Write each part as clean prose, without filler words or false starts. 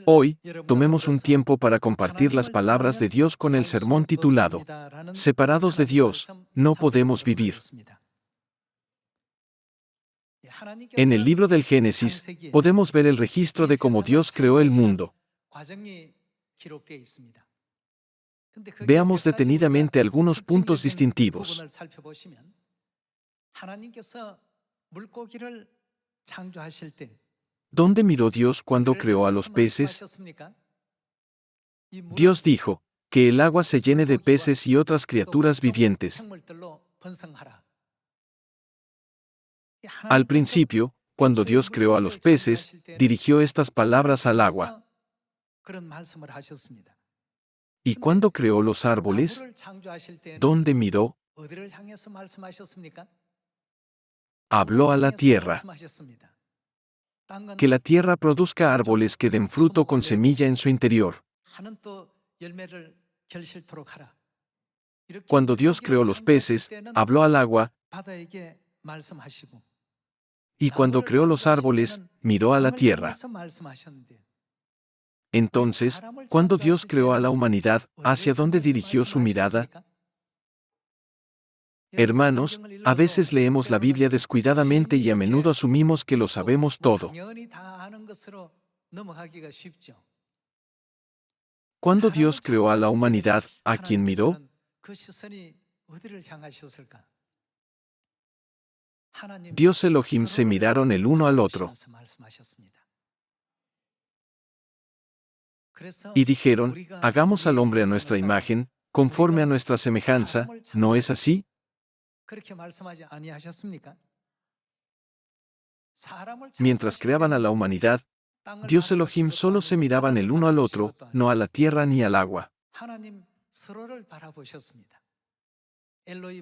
Hoy, tomemos un tiempo para compartir las palabras de Dios con el sermón titulado Separados de Dios, no podemos vivir. En el libro del Génesis, podemos ver el registro de cómo Dios creó el mundo. Veamos detenidamente algunos puntos distintivos. ¿Dónde miró Dios cuando creó a los peces? Dios dijo, que el agua se llene de peces y otras criaturas vivientes. Al principio, cuando Dios creó a los peces, dirigió estas palabras al agua. ¿Y cuando creó los árboles? ¿Dónde miró? Habló a la tierra. Que la tierra produzca árboles que den fruto con semilla en su interior. Cuando Dios creó los peces, habló al agua, y cuando creó los árboles, miró a la tierra. Entonces, cuando Dios creó a la humanidad, ¿hacia dónde dirigió su mirada? Hermanos, a veces leemos la Biblia descuidadamente y a menudo asumimos que lo sabemos todo. Cuando Dios creó a la humanidad, ¿a quién miró? Dios Elohim se miraron el uno al otro. Y dijeron, hagamos al hombre a nuestra imagen, conforme a nuestra semejanza, ¿no es así? Mientras creaban a la humanidad, Dios Elohim solo se miraban el uno al otro, no a la tierra ni al agua.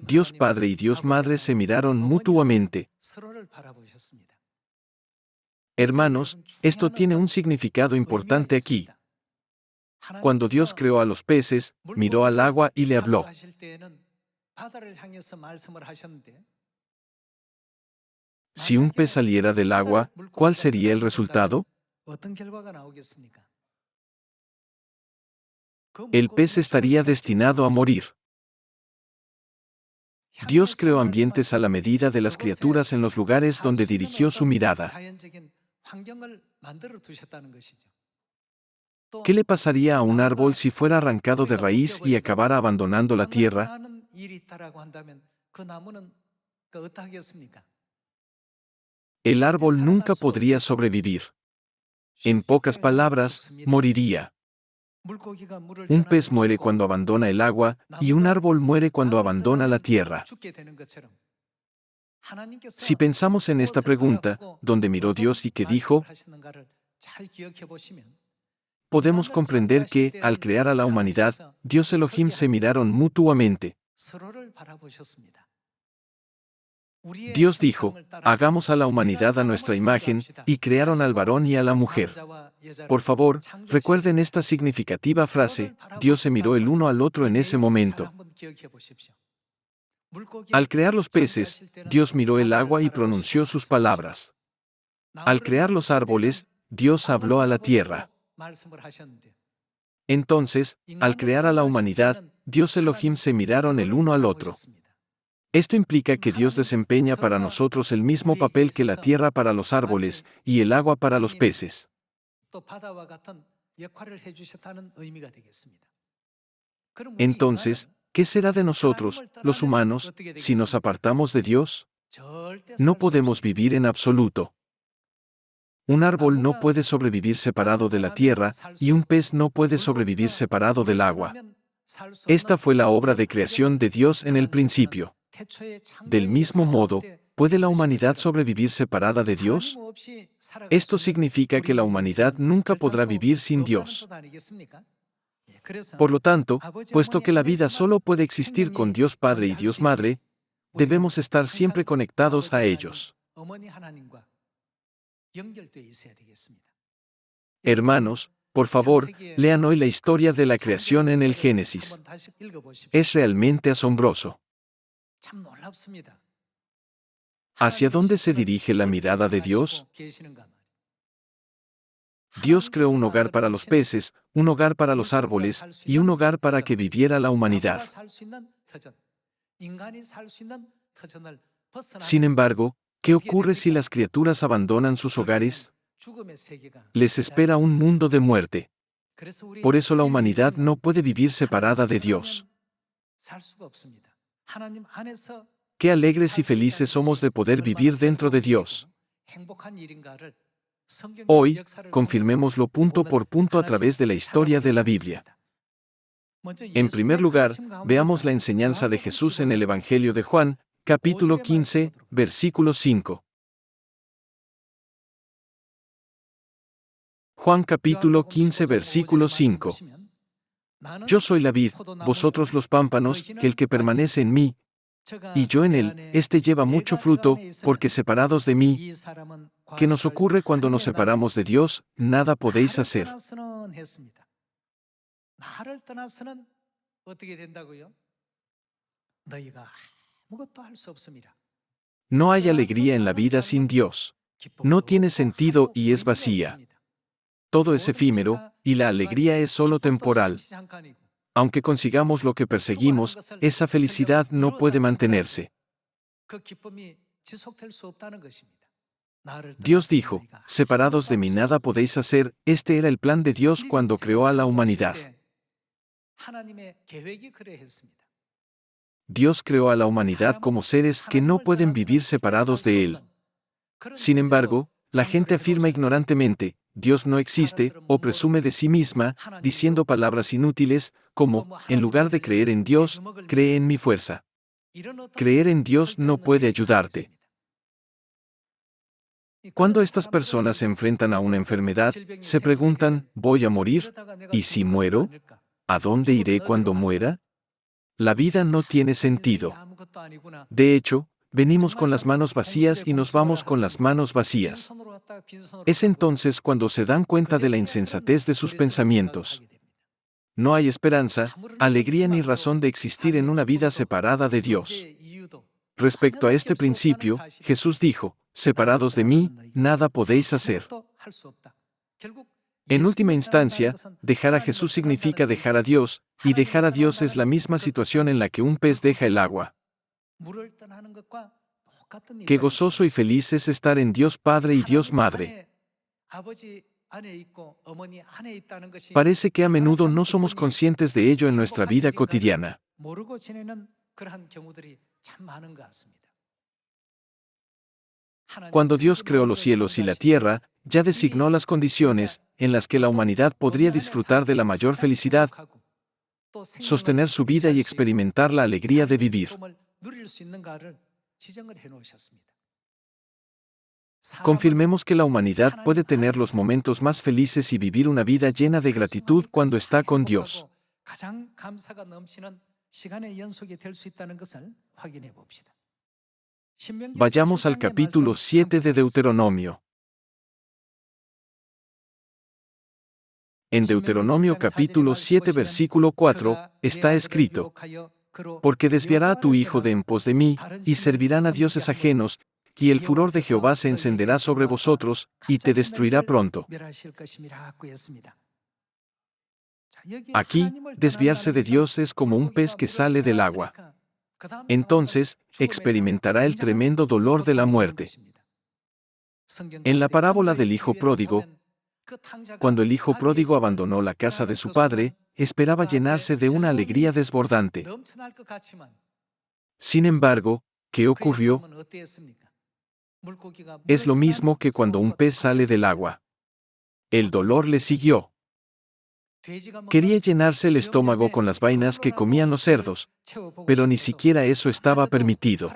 Dios Padre y Dios Madre se miraron mutuamente. Hermanos, esto tiene un significado importante aquí. Cuando Dios creó a los peces, miró al agua y le habló. Si un pez saliera del agua, ¿cuál sería el resultado? El pez estaría destinado a morir. Dios creó ambientes a la medida de las criaturas en los lugares donde dirigió su mirada. ¿Qué le pasaría a un árbol si fuera arrancado de raíz y acabara abandonando la tierra? El árbol nunca podría sobrevivir. En pocas palabras, moriría. Un pez muere cuando abandona el agua, y un árbol muere cuando abandona la tierra. Si pensamos en esta pregunta, ¿dónde miró Dios y qué dijo? Podemos comprender que, al crear a la humanidad, Dios Elohim se miraron mutuamente. Dios dijo, hagamos a la humanidad a nuestra imagen, y crearon al varón y a la mujer. Por favor, recuerden esta significativa frase, Dios se miró el uno al otro en ese momento. Al crear los peces, Dios miró el agua y pronunció sus palabras. Al crear los árboles, Dios habló a la tierra. Entonces, al crear a la humanidad, Dios Elohim se miraron el uno al otro. Esto implica que Dios desempeña para nosotros el mismo papel que la tierra para los árboles, y el agua para los peces. Entonces, ¿qué será de nosotros, los humanos, si nos apartamos de Dios? No podemos vivir en absoluto. Un árbol no puede sobrevivir separado de la tierra, y un pez no puede sobrevivir separado del agua. Esta fue la obra de creación de Dios en el principio. Del mismo modo, ¿puede la humanidad sobrevivir separada de Dios? Esto significa que la humanidad nunca podrá vivir sin Dios. Por lo tanto, puesto que la vida solo puede existir con Dios Padre y Dios Madre, debemos estar siempre conectados a ellos. Hermanos, por favor, lean hoy la historia de la creación en el Génesis. Es realmente asombroso. ¿Hacia dónde se dirige la mirada de Dios? Dios creó un hogar para los peces, un hogar para los árboles, y un hogar para que viviera la humanidad. Sin embargo, ¿qué ocurre si las criaturas abandonan sus hogares? Les espera un mundo de muerte. Por eso la humanidad no puede vivir separada de Dios. Qué alegres y felices somos de poder vivir dentro de Dios. Hoy, confirmémoslo punto por punto a través de la historia de la Biblia. En primer lugar, veamos la enseñanza de Jesús en el Evangelio de Juan, capítulo 15, versículo 5. Juan capítulo 15, versículo 5. Yo soy la vid, vosotros los pámpanos, el que permanece en mí, y yo en él, éste lleva mucho fruto, porque separados de mí, ¿qué nos ocurre cuando nos separamos de Dios? Nada podéis hacer. No hay alegría en la vida sin Dios. No tiene sentido y es vacía. Todo es efímero, y la alegría es solo temporal. Aunque consigamos lo que perseguimos, esa felicidad no puede mantenerse. Dios dijo, separados de mí nada podéis hacer. Este era el plan de Dios cuando creó a la humanidad. Dios creó a la humanidad como seres que no pueden vivir separados de Él. Sin embargo, la gente afirma ignorantemente, Dios no existe, o presume de sí misma, diciendo palabras inútiles, como, en lugar de creer en Dios, cree en mi fuerza. Creer en Dios no puede ayudarte. Cuando estas personas se enfrentan a una enfermedad, se preguntan, ¿voy a morir? ¿Y si muero? ¿A dónde iré cuando muera? La vida no tiene sentido. De hecho, venimos con las manos vacías y nos vamos con las manos vacías. Es entonces cuando se dan cuenta de la insensatez de sus pensamientos. No hay esperanza, alegría ni razón de existir en una vida separada de Dios. Respecto a este principio, Jesús dijo, separados de mí, nada podéis hacer. En última instancia, dejar a Jesús significa dejar a Dios, y dejar a Dios es la misma situación en la que un pez deja el agua. Qué gozoso y feliz es estar en Dios Padre y Dios Madre. Parece que a menudo no somos conscientes de ello en nuestra vida cotidiana. Cuando Dios creó los cielos y la tierra, ya designó las condiciones en las que la humanidad podría disfrutar de la mayor felicidad, sostener su vida y experimentar la alegría de vivir. Confirmemos que la humanidad puede tener los momentos más felices y vivir una vida llena de gratitud cuando está con Dios. Vayamos al capítulo 7 de Deuteronomio. En Deuteronomio capítulo 7 versículo 4, está escrito, porque desviará a tu hijo de en pos de mí, y servirán a dioses ajenos, y el furor de Jehová se encenderá sobre vosotros, y te destruirá pronto. Aquí, desviarse de Dios es como un pez que sale del agua. Entonces, experimentará el tremendo dolor de la muerte. En la parábola del hijo pródigo, cuando el hijo pródigo abandonó la casa de su padre, esperaba llenarse de una alegría desbordante. Sin embargo, ¿qué ocurrió? Es lo mismo que cuando un pez sale del agua. El dolor le siguió. Quería llenarse el estómago con las vainas que comían los cerdos, pero ni siquiera eso estaba permitido.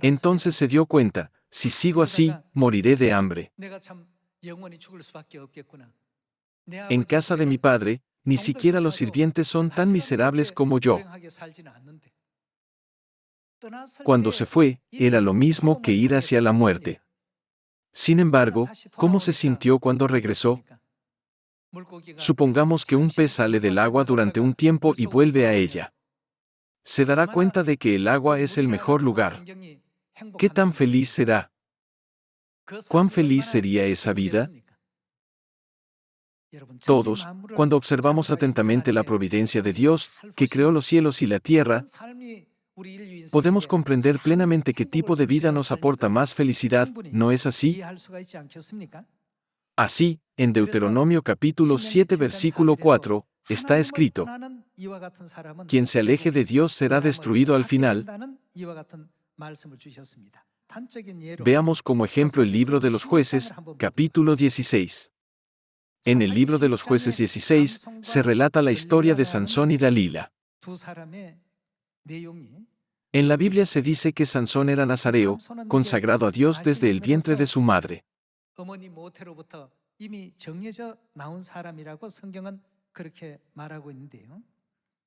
Entonces se dio cuenta, si sigo así, moriré de hambre. En casa de mi padre, ni siquiera los sirvientes son tan miserables como yo. Cuando se fue, era lo mismo que ir hacia la muerte. Sin embargo, ¿cómo se sintió cuando regresó? Supongamos que un pez sale del agua durante un tiempo y vuelve a ella. Se dará cuenta de que el agua es el mejor lugar. ¿Qué tan feliz será? ¿Cuán feliz sería esa vida? Todos, cuando observamos atentamente la providencia de Dios, que creó los cielos y la tierra, podemos comprender plenamente qué tipo de vida nos aporta más felicidad, ¿no es así? Así, en Deuteronomio capítulo 7 versículo 4, está escrito: quien se aleje de Dios será destruido al final. Veamos como ejemplo el libro de los Jueces, capítulo 16. En el libro de los Jueces 16, se relata la historia de Sansón y Dalila. En la Biblia se dice que Sansón era nazareo, consagrado a Dios desde el vientre de su madre.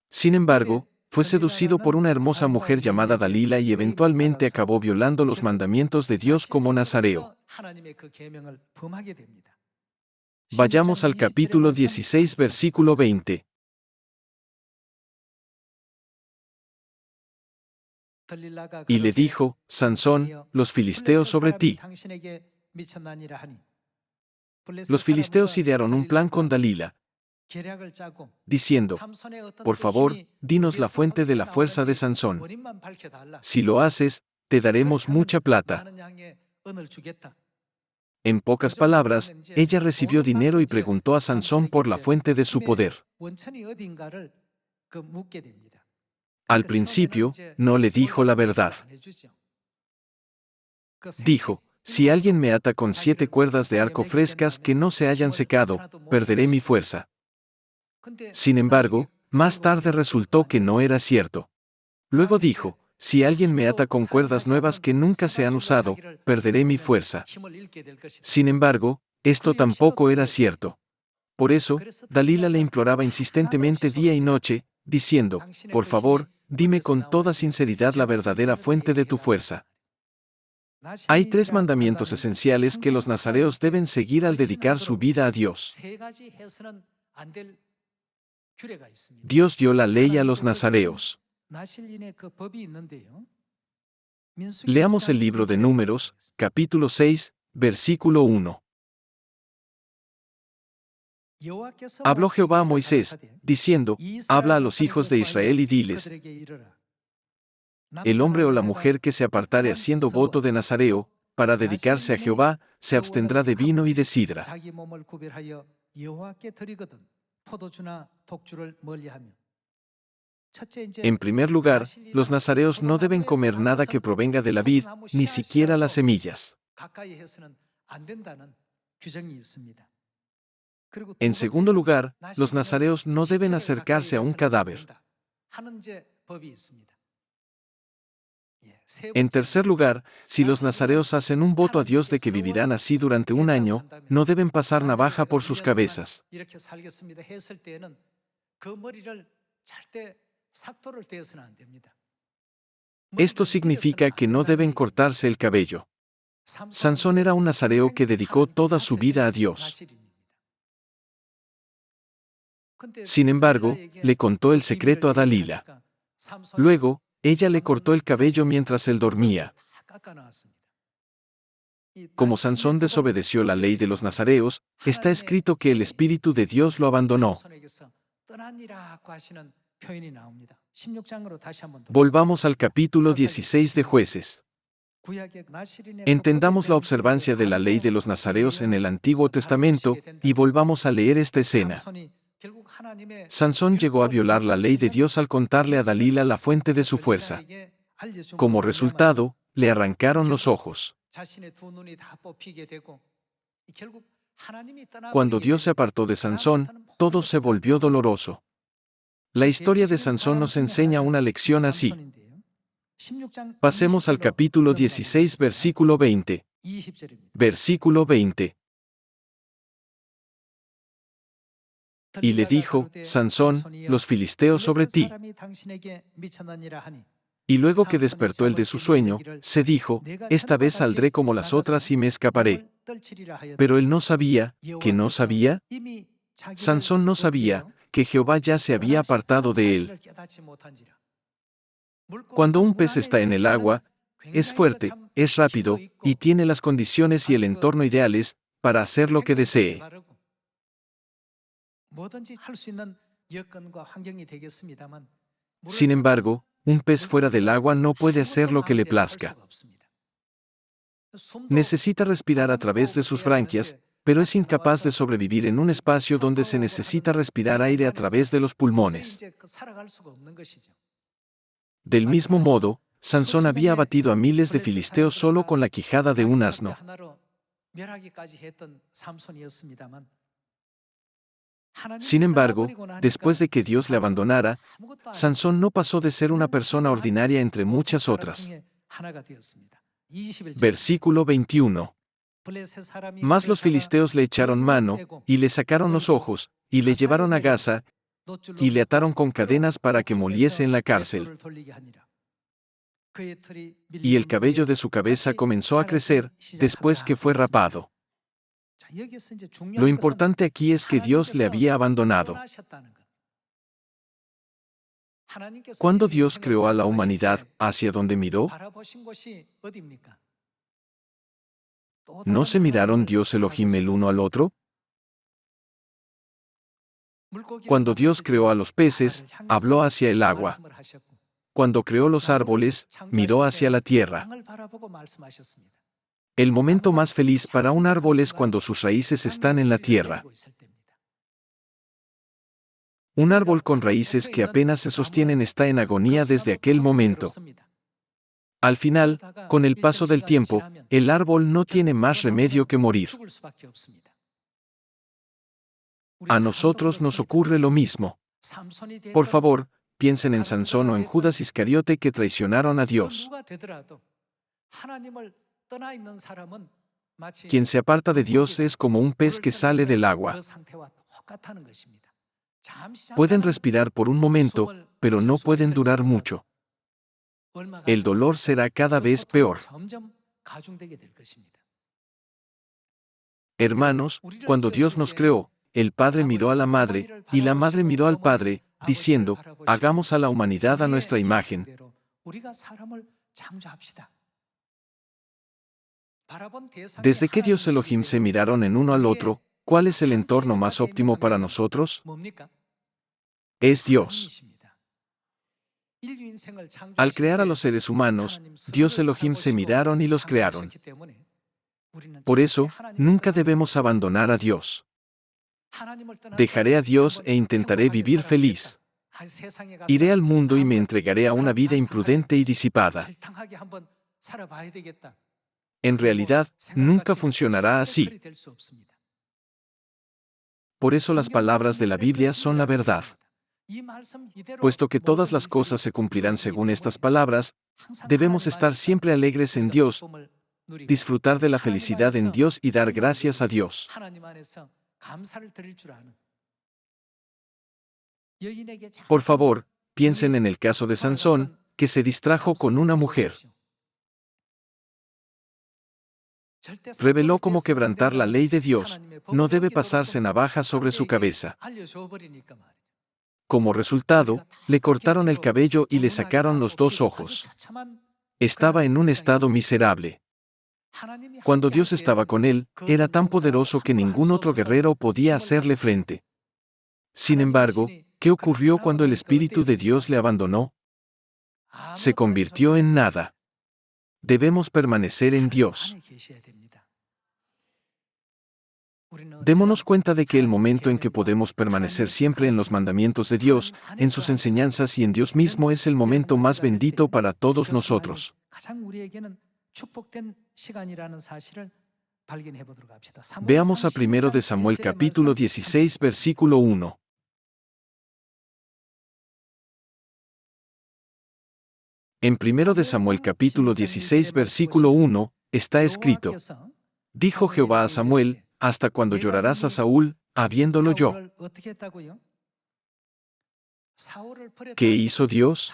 Sin embargo, fue seducido por una hermosa mujer llamada Dalila y eventualmente acabó violando los mandamientos de Dios como nazareo. Vayamos al capítulo 16 versículo 20. Y le dijo: Sansón, los filisteos sobre ti. Los filisteos idearon un plan con Dalila, diciendo: por favor, dinos la fuente de la fuerza de Sansón. Si lo haces, te daremos mucha plata. En pocas palabras, ella recibió dinero y preguntó a Sansón por la fuente de su poder. Al principio, no le dijo la verdad. Dijo: si alguien me ata con 7 cuerdas de arco frescas que no se hayan secado, perderé mi fuerza. Sin embargo, más tarde resultó que no era cierto. Luego dijo: si alguien me ata con cuerdas nuevas que nunca se han usado, perderé mi fuerza. Sin embargo, esto tampoco era cierto. Por eso, Dalila le imploraba insistentemente día y noche, diciendo: por favor, dime con toda sinceridad la verdadera fuente de tu fuerza. Hay 3 mandamientos esenciales que los nazareos deben seguir al dedicar su vida a Dios. Dios dio la ley a los nazareos. Leamos el libro de Números, capítulo 6, versículo 1. Habló Jehová a Moisés, diciendo: habla a los hijos de Israel y diles: el hombre o la mujer que se apartare haciendo voto de nazareo, para dedicarse a Jehová, se abstendrá de vino y de sidra. En primer lugar, los nazareos no deben comer nada que provenga de la vid, ni siquiera las semillas. En segundo lugar, los nazareos no deben acercarse a un cadáver. En tercer lugar, si los nazareos hacen un voto a Dios de que vivirán así durante un año, no deben pasar navaja por sus cabezas. Esto significa que no deben cortarse el cabello. Sansón era un nazareo que dedicó toda su vida a Dios. Sin embargo, le contó el secreto a Dalila. Luego, ella le cortó el cabello mientras él dormía. Como Sansón desobedeció la ley de los nazareos, está escrito que el Espíritu de Dios lo abandonó. Volvamos al capítulo 16 de Jueces. Entendamos la observancia de la ley de los nazareos en el Antiguo Testamento, y volvamos a leer esta escena. Sansón llegó a violar la ley de Dios al contarle a Dalila la fuente de su fuerza. Como resultado, le arrancaron los ojos. Cuando Dios se apartó de Sansón, todo se volvió doloroso. La historia de Sansón nos enseña una lección así. Pasemos al capítulo 16, versículo 20. Versículo 20. Y le dijo: Sansón, los filisteos sobre ti. Y luego que despertó él de su sueño, se dijo: esta vez saldré como las otras y me escaparé. Pero él no sabía, ¿que no sabía? Sansón no sabía que Jehová ya se había apartado de él. Cuando un pez está en el agua, es fuerte, es rápido, y tiene las condiciones y el entorno ideales para hacer lo que desee. Sin embargo, un pez fuera del agua no puede hacer lo que le plazca. Necesita respirar a través de sus branquias, pero es incapaz de sobrevivir en un espacio donde se necesita respirar aire a través de los pulmones. Del mismo modo, Sansón había abatido a miles de filisteos solo con la quijada de un asno. Sin embargo, después de que Dios le abandonara, Sansón no pasó de ser una persona ordinaria entre muchas otras. Versículo 21. Mas los filisteos le echaron mano, y le sacaron los ojos, y le llevaron a Gaza, y le ataron con cadenas para que moliese en la cárcel. Y el cabello de su cabeza comenzó a crecer, después que fue rapado. Lo importante aquí es que Dios le había abandonado. Cuando Dios creó a la humanidad, ¿hacia dónde miró? ¿No se miraron Dios Elohim el uno al otro? Cuando Dios creó a los peces, habló hacia el agua. Cuando creó los árboles, miró hacia la tierra. El momento más feliz para un árbol es cuando sus raíces están en la tierra. Un árbol con raíces que apenas se sostienen está en agonía desde aquel momento. Al final, con el paso del tiempo, el árbol no tiene más remedio que morir. A nosotros nos ocurre lo mismo. Por favor, piensen en Sansón o en Judas Iscariote que traicionaron a Dios. Quien se aparta de Dios es como un pez que sale del agua. Pueden respirar por un momento, pero no pueden durar mucho. El dolor será cada vez peor. Hermanos, cuando Dios nos creó, el Padre miró a la Madre, y la Madre miró al Padre, diciendo, hagamos a la humanidad a nuestra imagen. Desde que Dios Elohim se miraron en uno al otro, ¿cuál es el entorno más óptimo para nosotros? Es Dios. Al crear a los seres humanos, Dios Elohim se miraron y los crearon. Por eso, nunca debemos abandonar a Dios. Dejaré a Dios e intentaré vivir feliz. Iré al mundo y me entregaré a una vida imprudente y disipada. En realidad, nunca funcionará así. Por eso las palabras de la Biblia son la verdad. Puesto que todas las cosas se cumplirán según estas palabras, debemos estar siempre alegres en Dios, disfrutar de la felicidad en Dios y dar gracias a Dios. Por favor, piensen en el caso de Sansón, que se distrajo con una mujer. Reveló cómo quebrantar la ley de Dios, no debe pasarse navaja sobre su cabeza. Como resultado, le cortaron el cabello y le sacaron los dos ojos. Estaba en un estado miserable. Cuando Dios estaba con él, era tan poderoso que ningún otro guerrero podía hacerle frente. Sin embargo, ¿qué ocurrió cuando el Espíritu de Dios le abandonó? Se convirtió en nada. Debemos permanecer en Dios. Démonos cuenta de que el momento en que podemos permanecer siempre en los mandamientos de Dios, en sus enseñanzas y en Dios mismo es el momento más bendito para todos nosotros. Veamos a 1 de Samuel capítulo 16 versículo 1. En 1 de Samuel capítulo 16 versículo 1, está escrito: Dijo Jehová a Samuel, ¿hasta cuándo llorarás a Saúl, habiéndolo yo? ¿Qué hizo Dios?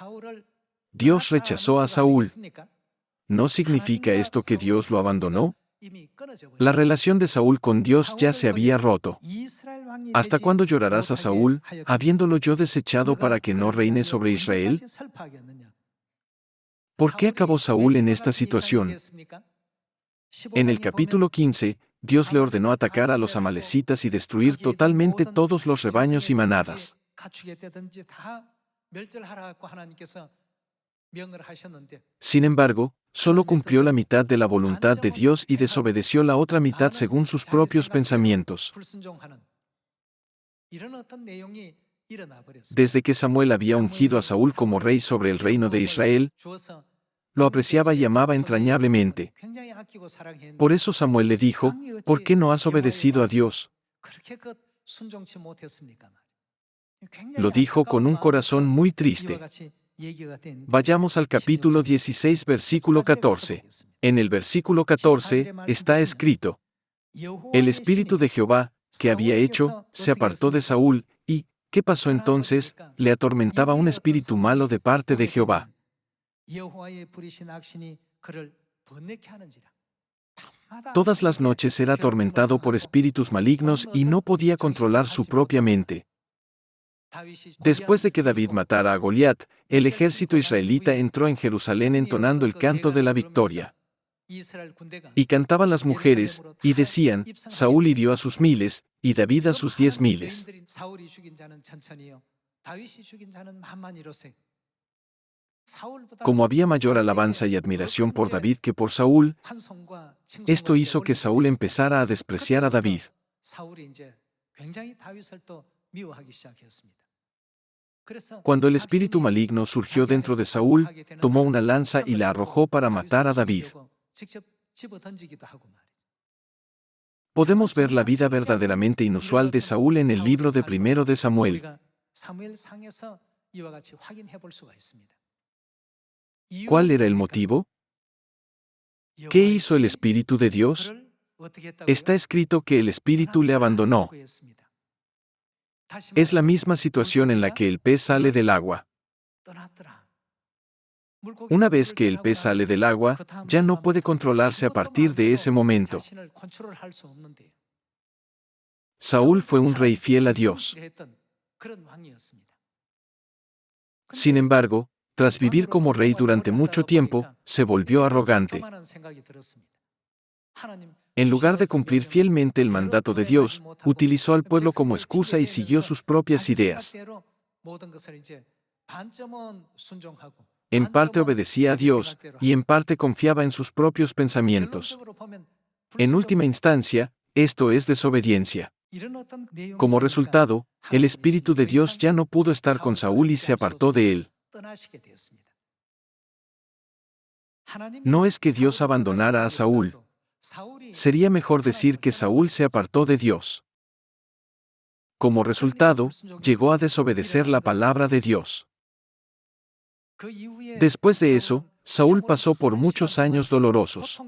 Dios rechazó a Saúl. ¿No significa esto que Dios lo abandonó? La relación de Saúl con Dios ya se había roto. ¿Hasta cuándo llorarás a Saúl, habiéndolo yo desechado para que no reine sobre Israel? ¿Por qué acabó Saúl en esta situación? En el capítulo 15, Dios le ordenó atacar a los amalecitas y destruir totalmente todos los rebaños y manadas. Sin embargo, solo cumplió la mitad de la voluntad de Dios y desobedeció la otra mitad según sus propios pensamientos. Desde que Samuel había ungido a Saúl como rey sobre el reino de Israel, lo apreciaba y amaba entrañablemente. Por eso Samuel le dijo: ¿por qué no has obedecido a Dios? Lo dijo con un corazón muy triste. Vayamos al capítulo 16, versículo 14. En el versículo 14 está escrito: el Espíritu de Jehová, que había hecho, se apartó de Saúl, y, ¿qué pasó entonces? Le atormentaba un espíritu malo de parte de Jehová. Todas las noches era atormentado por espíritus malignos y no podía controlar su propia mente. Después de que David matara a Goliat, el ejército israelita entró en Jerusalén entonando el canto de la victoria. Y cantaban las mujeres, y decían: Saúl hirió a sus 1000, y David a sus 10,000. Como había mayor alabanza y admiración por David que por Saúl, esto hizo que Saúl empezara a despreciar a David. Cuando el espíritu maligno surgió dentro de Saúl, tomó una lanza y la arrojó para matar a David. Podemos ver la vida verdaderamente inusual de Saúl en el libro de Primero de Samuel. ¿Cuál era el motivo? ¿Qué hizo el Espíritu de Dios? Está escrito que el Espíritu le abandonó. Es la misma situación en la que el pez sale del agua. Una vez que el pez sale del agua, ya no puede controlarse a partir de ese momento. Saúl fue un rey fiel a Dios. Sin embargo, tras vivir como rey durante mucho tiempo, se volvió arrogante. En lugar de cumplir fielmente el mandato de Dios, utilizó al pueblo como excusa y siguió sus propias ideas. En parte obedecía a Dios, y en parte confiaba en sus propios pensamientos. En última instancia, esto es desobediencia. Como resultado, el Espíritu de Dios ya no pudo estar con Saúl y se apartó de él. No es que Dios abandonara a Saúl. Sería mejor decir que Saúl se apartó de Dios. Como resultado, llegó a desobedecer la palabra de Dios. Después de eso, Saúl pasó por muchos años dolorosos.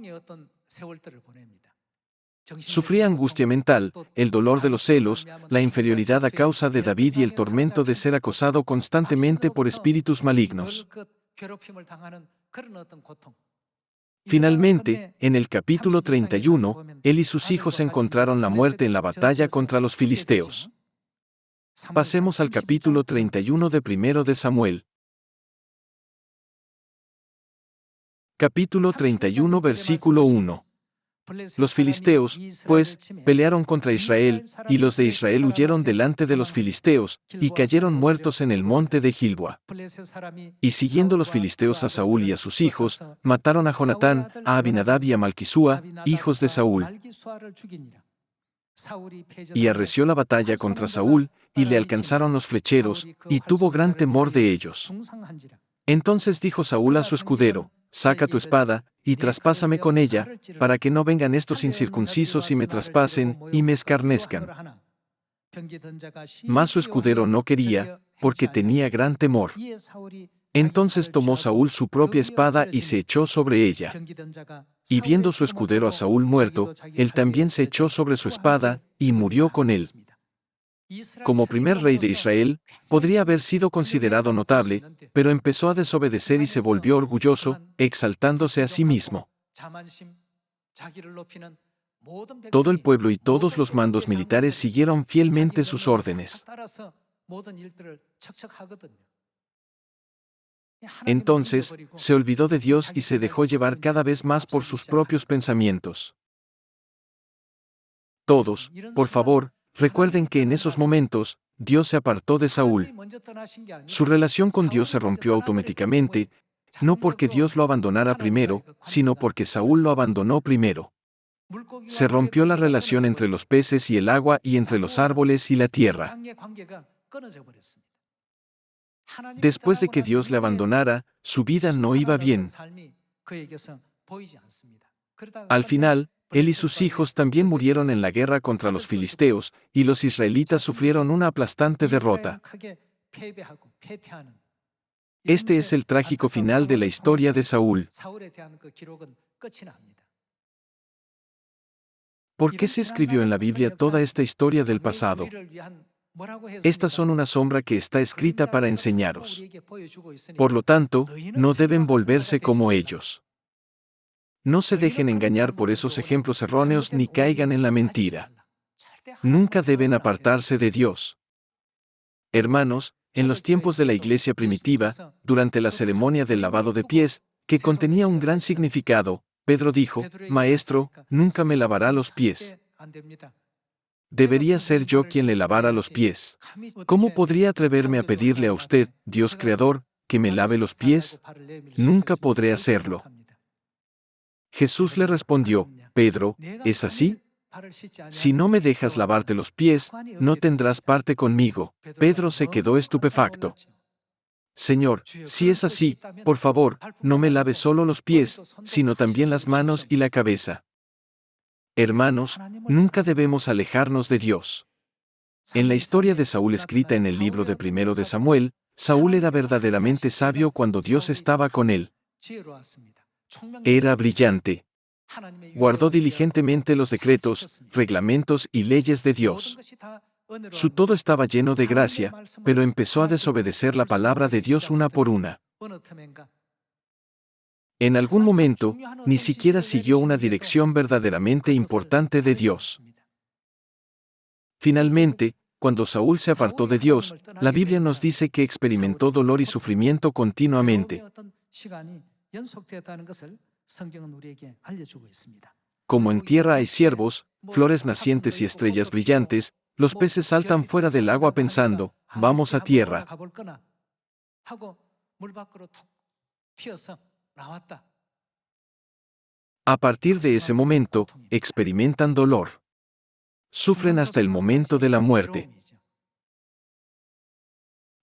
Sufría angustia mental, el dolor de los celos, la inferioridad a causa de David y el tormento de ser acosado constantemente por espíritus malignos. Finalmente, en el capítulo 31, él y sus hijos encontraron la muerte en la batalla contra los filisteos. Pasemos al capítulo 31 de Primero de Samuel. Capítulo 31, versículo 1. Los filisteos, pues, pelearon contra Israel, y los de Israel huyeron delante de los filisteos, y cayeron muertos en el monte de Gilboa. Y siguiendo los filisteos a Saúl y a sus hijos, mataron a Jonatán, a Abinadab y a Malquisúa, hijos de Saúl. Y arreció la batalla contra Saúl, y le alcanzaron los flecheros, y tuvo gran temor de ellos. Entonces dijo Saúl a su escudero: saca tu espada, y traspásame con ella, para que no vengan estos incircuncisos y me traspasen, y me escarnezcan. Mas su escudero no quería, porque tenía gran temor. Entonces tomó Saúl su propia espada y se echó sobre ella. Y viendo su escudero a Saúl muerto, él también se echó sobre su espada, y murió con él. Como primer rey de Israel, podría haber sido considerado notable, pero empezó a desobedecer y se volvió orgulloso, exaltándose a sí mismo. Todo el pueblo y todos los mandos militares siguieron fielmente sus órdenes. Entonces, se olvidó de Dios y se dejó llevar cada vez más por sus propios pensamientos. Todos, por favor, recuerden que en esos momentos, Dios se apartó de Saúl. Su relación con Dios se rompió automáticamente, no porque Dios lo abandonara primero, sino porque Saúl lo abandonó primero. Se rompió la relación entre los peces y el agua y entre los árboles y la tierra. Después de que Dios le abandonara, su vida no iba bien. Al final, él y sus hijos también murieron en la guerra contra los filisteos, y los israelitas sufrieron una aplastante derrota. Este es el trágico final de la historia de Saúl. ¿Por qué se escribió en la Biblia toda esta historia del pasado? Estas son una sombra que está escrita para enseñaros. Por lo tanto, no deben volverse como ellos. No se dejen engañar por esos ejemplos erróneos ni caigan en la mentira. Nunca deben apartarse de Dios. Hermanos, en los tiempos de la iglesia primitiva, durante la ceremonia del lavado de pies, que contenía un gran significado, Pedro dijo: Maestro, nunca me lavará los pies. Debería ser yo quien le lavara los pies. ¿Cómo podría atreverme a pedirle a usted, Dios Creador, que me lave los pies? Nunca podré hacerlo. Jesús le respondió: Pedro, ¿es así? Si no me dejas lavarte los pies, no tendrás parte conmigo. Pedro se quedó estupefacto. Señor, si es así, por favor, no me laves solo los pies, sino también las manos y la cabeza. Hermanos, nunca debemos alejarnos de Dios. En la historia de Saúl escrita en el libro de Primero de Samuel, Saúl era verdaderamente sabio cuando Dios estaba con él. Era brillante. Guardó diligentemente los decretos, reglamentos y leyes de Dios. Su todo estaba lleno de gracia, pero empezó a desobedecer la palabra de Dios una por una. En algún momento, ni siquiera siguió una dirección verdaderamente importante de Dios. Finalmente, cuando Saúl se apartó de Dios, la Biblia nos dice que experimentó dolor y sufrimiento continuamente. Como en tierra hay ciervos, flores nacientes y estrellas brillantes, los peces saltan fuera del agua pensando: vamos a tierra. A partir de ese momento, experimentan dolor. Sufren hasta el momento de la muerte.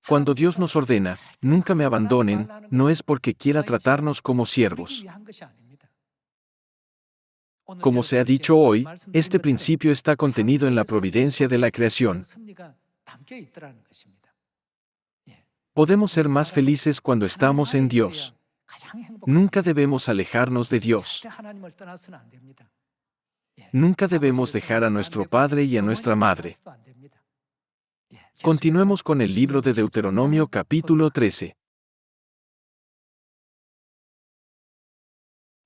Cuando Dios nos ordena, nunca me abandonen, no es porque quiera tratarnos como siervos. Como se ha dicho hoy, este principio está contenido en la providencia de la creación. Podemos ser más felices cuando estamos en Dios. Nunca debemos alejarnos de Dios. Nunca debemos dejar a nuestro padre y a nuestra madre. Continuemos con el libro de Deuteronomio capítulo 13.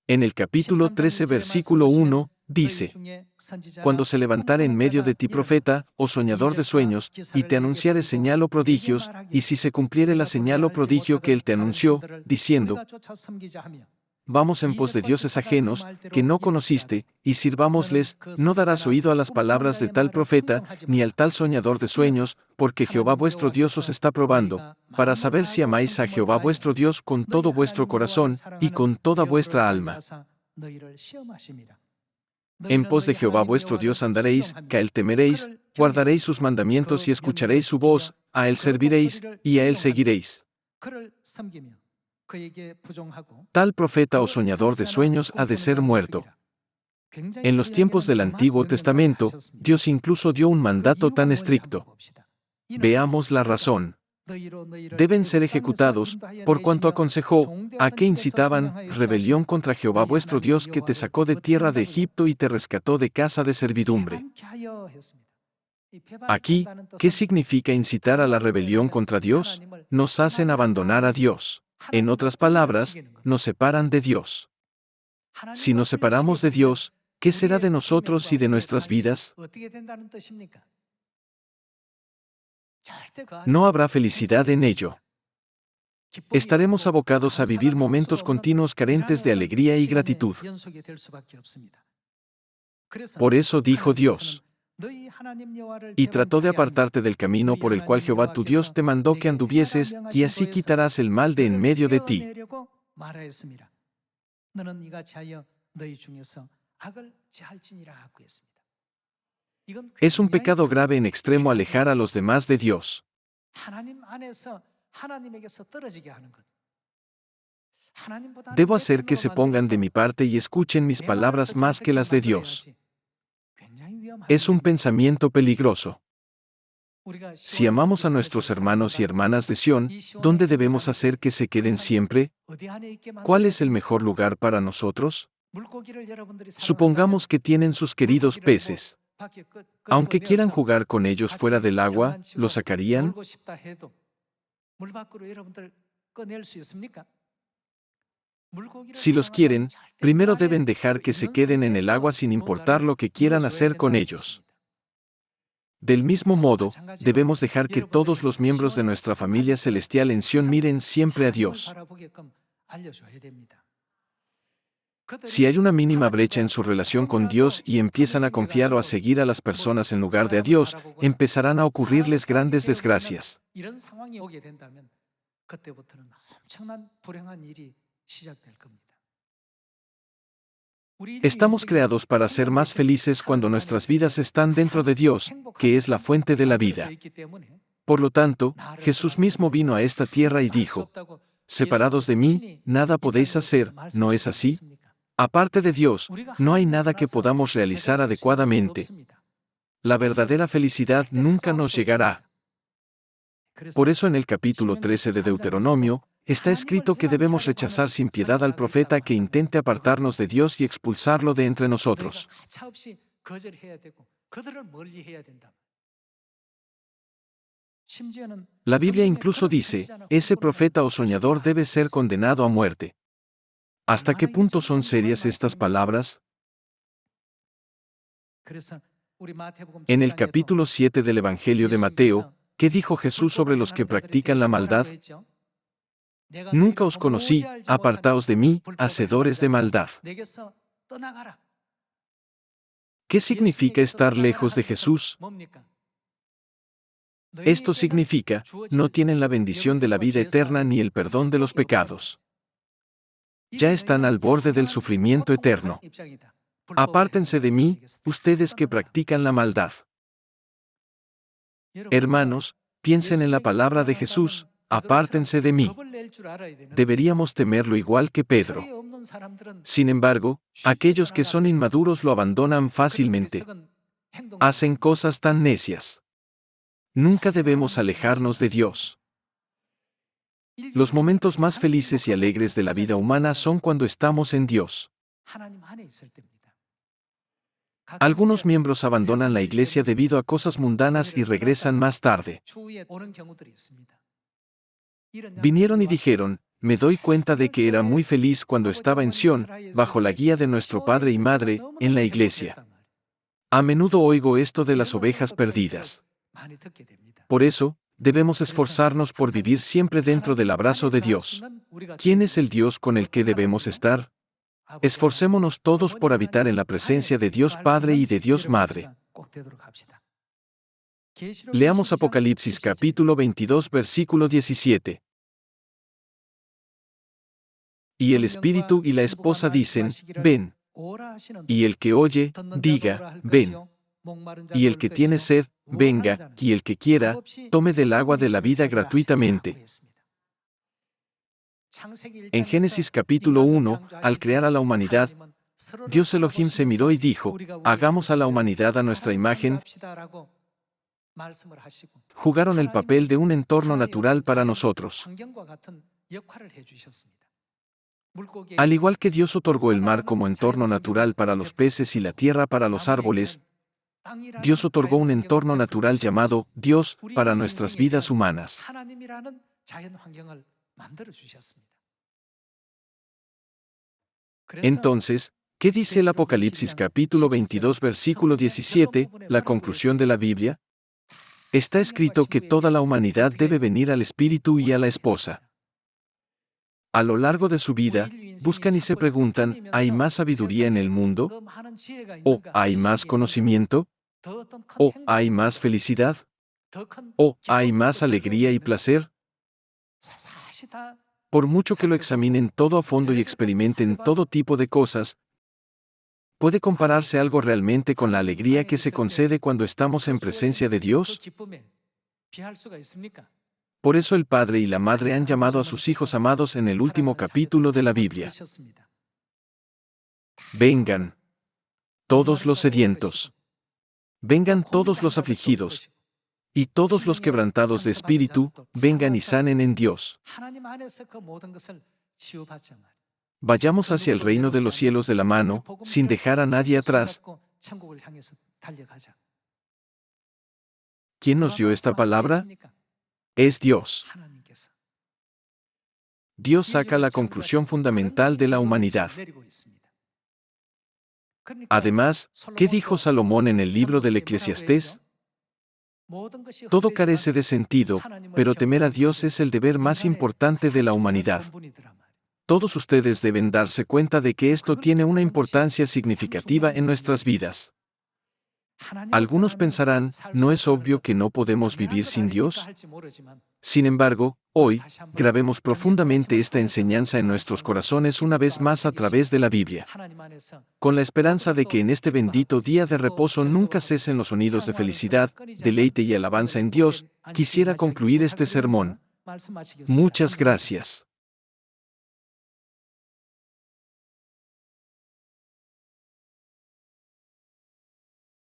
En el capítulo 13 versículo 1, dice: Cuando se levantare en medio de ti profeta, o soñador de sueños, y te anunciare señal o prodigios, y si se cumpliere la señal o prodigio que él te anunció, diciendo: Vamos en pos de dioses ajenos, que no conociste, y sirvámosles, no darás oído a las palabras de tal profeta, ni al tal soñador de sueños, porque Jehová vuestro Dios os está probando, para saber si amáis a Jehová vuestro Dios con todo vuestro corazón, y con toda vuestra alma. En pos de Jehová vuestro Dios andaréis, que a él temeréis, guardaréis sus mandamientos y escucharéis su voz, a él serviréis, y a él seguiréis. Tal profeta o soñador de sueños ha de ser muerto. En los tiempos del Antiguo Testamento, Dios incluso dio un mandato tan estricto. Veamos la razón. Deben ser ejecutados, por cuanto aconsejó, a que incitaban, rebelión contra Jehová vuestro Dios que te sacó de tierra de Egipto y te rescató de casa de servidumbre. Aquí, ¿qué significa incitar a la rebelión contra Dios? Nos hacen abandonar a Dios. En otras palabras, nos separan de Dios. Si nos separamos de Dios, ¿qué será de nosotros y de nuestras vidas? No habrá felicidad en ello. Estaremos abocados a vivir momentos continuos carentes de alegría y gratitud. Por eso dijo Dios: y trató de apartarte del camino por el cual Jehová tu Dios te mandó que anduvieses, y así quitarás el mal de en medio de ti. Es un pecado grave en extremo alejar a los demás de Dios. Debo hacer que se pongan de mi parte y escuchen mis palabras más que las de Dios. Es un pensamiento peligroso. Si amamos a nuestros hermanos y hermanas de Sión, ¿dónde debemos hacer que se queden siempre? ¿Cuál es el mejor lugar para nosotros? Supongamos que tienen sus queridos peces. Aunque quieran jugar con ellos fuera del agua, ¿los sacarían? Si los quieren, primero deben dejar que se queden en el agua sin importar lo que quieran hacer con ellos. Del mismo modo, debemos dejar que todos los miembros de nuestra familia celestial en Sión miren siempre a Dios. Si hay una mínima brecha en su relación con Dios y empiezan a confiar o a seguir a las personas en lugar de a Dios, empezarán a ocurrirles grandes desgracias. Estamos creados para ser más felices cuando nuestras vidas están dentro de Dios, que es la fuente de la vida. Por lo tanto, Jesús mismo vino a esta tierra y dijo: separados de mí, nada podéis hacer, ¿no es así? Aparte de Dios, no hay nada que podamos realizar adecuadamente. La verdadera felicidad nunca nos llegará. Por eso en el capítulo 13 de Deuteronomio, está escrito que debemos rechazar sin piedad al profeta que intente apartarnos de Dios y expulsarlo de entre nosotros. La Biblia incluso dice, ese profeta o soñador debe ser condenado a muerte. ¿Hasta qué punto son serias estas palabras? En el capítulo 7 del Evangelio de Mateo, ¿qué dijo Jesús sobre los que practican la maldad? Nunca os conocí, apartaos de mí, hacedores de maldad. ¿Qué significa estar lejos de Jesús? Esto significa, no tienen la bendición de la vida eterna ni el perdón de los pecados. Ya están al borde del sufrimiento eterno. Apártense de mí, ustedes que practican la maldad. Hermanos, piensen en la palabra de Jesús: apártense de mí. Deberíamos temerlo igual que Pedro. Sin embargo, aquellos que son inmaduros lo abandonan fácilmente. Hacen cosas tan necias. Nunca debemos alejarnos de Dios. Los momentos más felices y alegres de la vida humana son cuando estamos en Dios. Algunos miembros abandonan la iglesia debido a cosas mundanas y regresan más tarde. Vinieron y dijeron: me doy cuenta de que era muy feliz cuando estaba en Sión, bajo la guía de nuestro padre y madre, en la iglesia. A menudo oigo esto de las ovejas perdidas. Por eso, debemos esforzarnos por vivir siempre dentro del abrazo de Dios. ¿Quién es el Dios con el que debemos estar? Esforcémonos todos por habitar en la presencia de Dios Padre y de Dios Madre. Leamos Apocalipsis capítulo 22 versículo 17. Y el Espíritu y la esposa dicen: ven. Y el que oye, diga: ven. Y el que tiene sed, venga, y el que quiera, tome del agua de la vida gratuitamente. En Génesis capítulo 1, al crear a la humanidad, Dios Elohim se miró y dijo: hagamos a la humanidad a nuestra imagen. Jugaron el papel de un entorno natural para nosotros. Al igual que Dios otorgó el mar como entorno natural para los peces y la tierra para los árboles, Dios otorgó un entorno natural llamado Dios para nuestras vidas humanas. Entonces, ¿qué dice el Apocalipsis capítulo 22 versículo 17, la conclusión de la Biblia? Está escrito que toda la humanidad debe venir al Espíritu y a la esposa. A lo largo de su vida, buscan y se preguntan, ¿hay más sabiduría en el mundo? ¿O hay más conocimiento? ¿O hay más felicidad? ¿O hay más alegría y placer? Por mucho que lo examinen todo a fondo y experimenten todo tipo de cosas, ¿puede compararse algo realmente con la alegría que se concede cuando estamos en presencia de Dios? Por eso el Padre y la Madre han llamado a sus hijos amados en el último capítulo de la Biblia. Vengan, todos los sedientos. Vengan todos los afligidos. Y todos los quebrantados de espíritu, vengan y sanen en Dios. Vayamos hacia el reino de los cielos de la mano, sin dejar a nadie atrás. ¿Quién nos dio esta palabra? Es Dios. Dios saca la conclusión fundamental de la humanidad. Además, ¿qué dijo Salomón en el libro del Eclesiastés? Todo carece de sentido, pero temer a Dios es el deber más importante de la humanidad. Todos ustedes deben darse cuenta de que esto tiene una importancia significativa en nuestras vidas. Algunos pensarán, ¿no es obvio que no podemos vivir sin Dios? Sin embargo, hoy, grabemos profundamente esta enseñanza en nuestros corazones una vez más a través de la Biblia. Con la esperanza de que en este bendito día de reposo nunca cesen los sonidos de felicidad, deleite y alabanza en Dios, quisiera concluir este sermón. Muchas gracias.